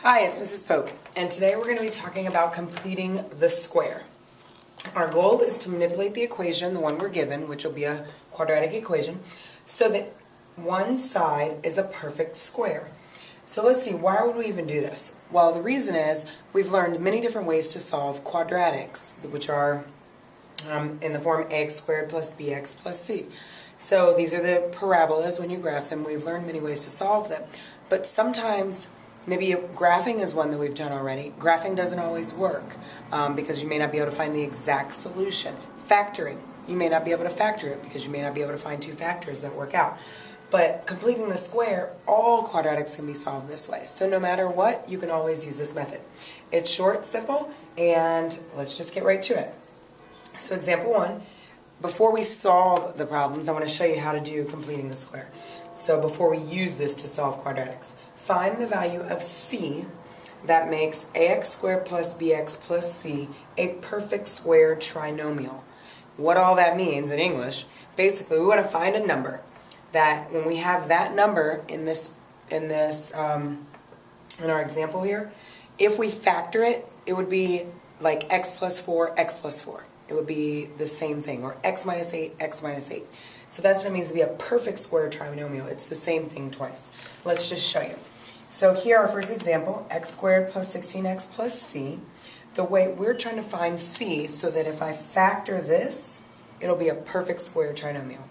Hi, it's Mrs. Pope, and today we're going to be talking about completing the square. Our goal is to manipulate the equation, the one we're given, which will be a quadratic equation, so that one side is a perfect square. So let's see, why would we even do this? Well, the reason is we've learned many different ways to solve quadratics, which are in the form ax squared plus bx plus c. So these are the parabolas. When you graph them, we've learned many ways to solve them. But sometimes, maybe graphing is one that we've done already. Graphing doesn't always work because you may not be able to find the exact solution. Factoring, you may not be able to factor it because you may not be able to find two factors that work out. But completing the square, all quadratics can be solved this way. So no matter what, you can always use this method. It's short, simple, and let's just get right to it. So example 1, before we solve the problems, I want to show you how to do completing the square. So before we use this to solve quadratics, find the value of c that makes ax squared plus bx plus c a perfect square trinomial. What all that means in English, basically we want to find a number that when we have that number in our example here, if we factor it, it would be like x plus 4, x plus 4. It would be the same thing, or x minus 8, x minus 8. So that's what it means to be a perfect square trinomial. It's the same thing twice. Let's just show you. So here our first example, x squared plus 16x plus c. The way we're trying to find c so that if I factor this, it'll be a perfect square trinomial.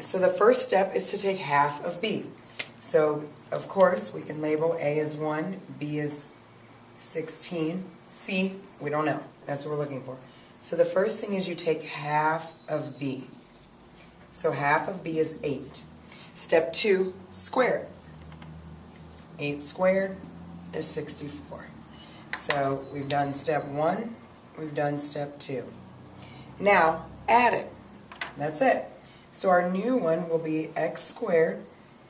So the first step is to take half of b. So of course we can label a as 1, b as 16, c we don't know. That's what we're looking for. So the first thing is you take half of b. So half of b is 8. Step 2, square it. 8 squared is 64. So we've done step 1, we've done step 2. Now add it. That's it. So our new one will be x squared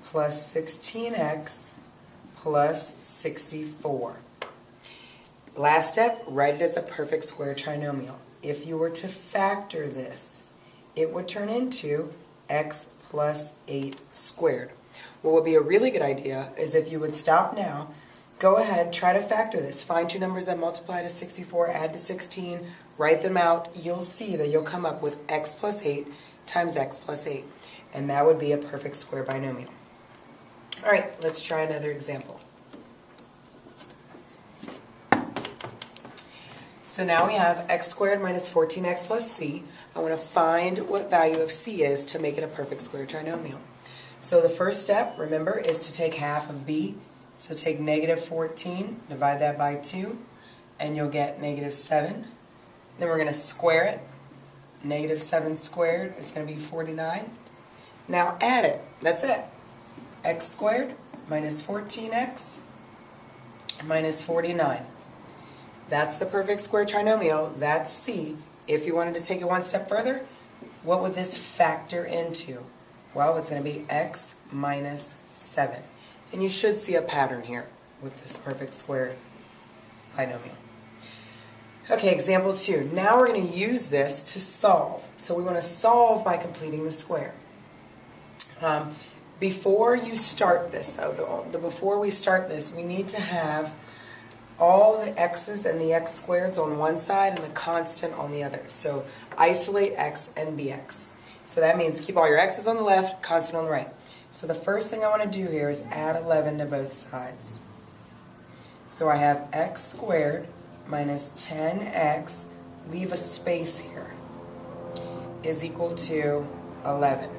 plus 16x plus 64. Last step, write it as a perfect square trinomial. If you were to factor this, it would turn into x plus 8 squared. What would be a really good idea is if you would stop now, go ahead, try to factor this. Find two numbers that multiply to 64, add to 16, write them out. You'll see that you'll come up with x plus 8 times x plus 8. And that would be a perfect square binomial. All right, let's try another example. So now we have x squared minus 14x plus c. I want to find what value of c is to make it a perfect square trinomial. So the first step, remember, is to take half of b. So take negative 14, divide that by 2, and you'll get negative 7. Then we're going to square it. Negative 7 squared is going to be 49. Now add it. That's it. X squared minus 14x minus 49. That's the perfect square trinomial. That's c. If you wanted to take it one step further, what would this factor into? Well, it's going to be x minus 7. And you should see a pattern here with this perfect square binomial. Okay, example 2. Now we're going to use this to solve. So we want to solve by completing the square. Before you start this, though, before we start this, we need to have all the x's and the x squareds on one side and the constant on the other. So isolate x and bx. So that means keep all your x's on the left, constant on the right. So the first thing I want to do here is add 11 to both sides. So I have x squared minus 10x, leave a space here, is equal to 11.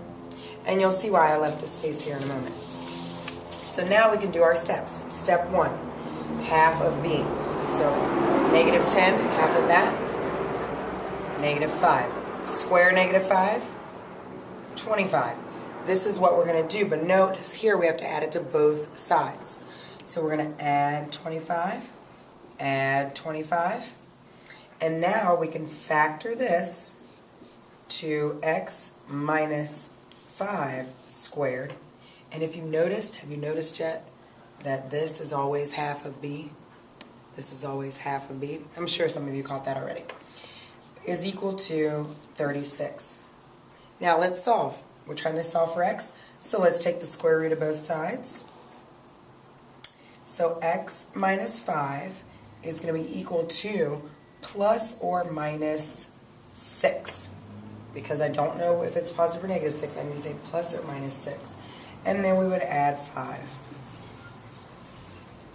And you'll see why I left a space here in a moment. So now we can do our steps. Step 1, half of b. So negative 10, half of that, negative 5. Square negative 5, 25. This is what we're going to do, but notice here we have to add it to both sides. So we're going to add 25, add 25, and now we can factor this to x minus 5 squared. And if you noticed, have you noticed yet that this is always half of b? This is always half of b. I'm sure some of you caught that already. Is equal to 36. Now let's solve. We're trying to solve for x, so let's take the square root of both sides. So x minus 5 is going to be equal to plus or minus 6. Because I don't know if it's positive or negative 6, I need to say plus or minus 6. And then we would add 5.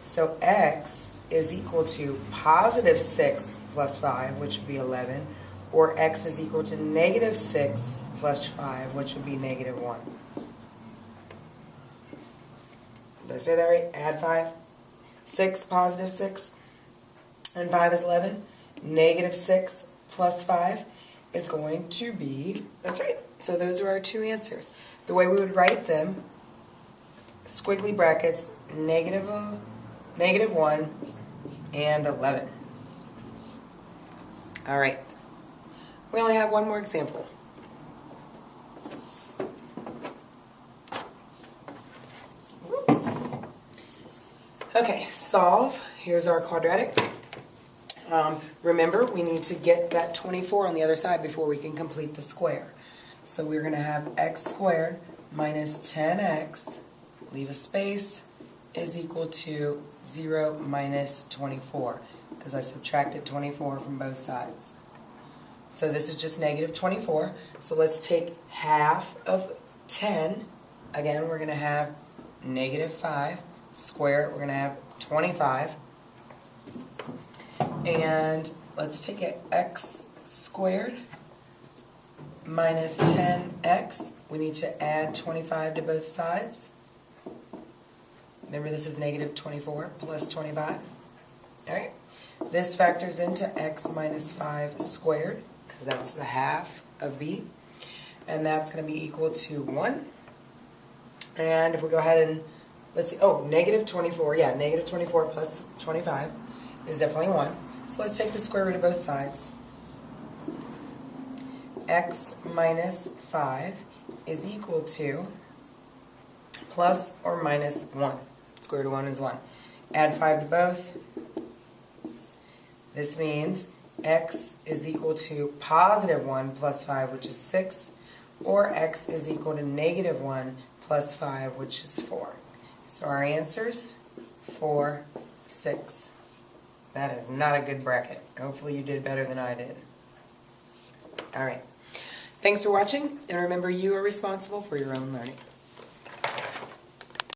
So x is equal to positive 6 plus 5, which would be 11, or x is equal to negative 6 plus 5, which would be negative 1. Did I say that right? Add 5. 6, positive 6, and 5 is 11. Negative 6 plus 5 is going to be, that's right. So those are our two answers. The way we would write them, squiggly brackets, negative 1 and 11. All right. We only have one more example. Whoops. Okay, solve. Here's our quadratic. Remember, we need to get that 24 on the other side before we can complete the square. So we're going to have x squared minus 10x, leave a space, is equal to 0 minus 24, because I subtracted 24 from both sides. So this is just negative 24. So let's take half of 10. Again, we're going to have negative 5. Square it, we're going to have 25. And let's take it x squared minus 10x. We need to add 25 to both sides. Remember, this is negative 24 plus 25. All right. This factors into x minus 5 squared, because that's the half of b. And that's going to be equal to 1. And if we go ahead and, let's see, oh, negative 24. Yeah, negative 24 plus 25 is definitely 1. So let's take the square root of both sides. X minus 5 is equal to plus or minus 1. Square root of 1 is 1. Add 5 to both. This means x is equal to positive 1 plus 5, which is 6, or x is equal to negative 1 plus 5, which is 4. So our answers, 4, 6. That is not a good bracket. Hopefully you did better than I did. All right. Thanks for watching, and remember, you are responsible for your own learning.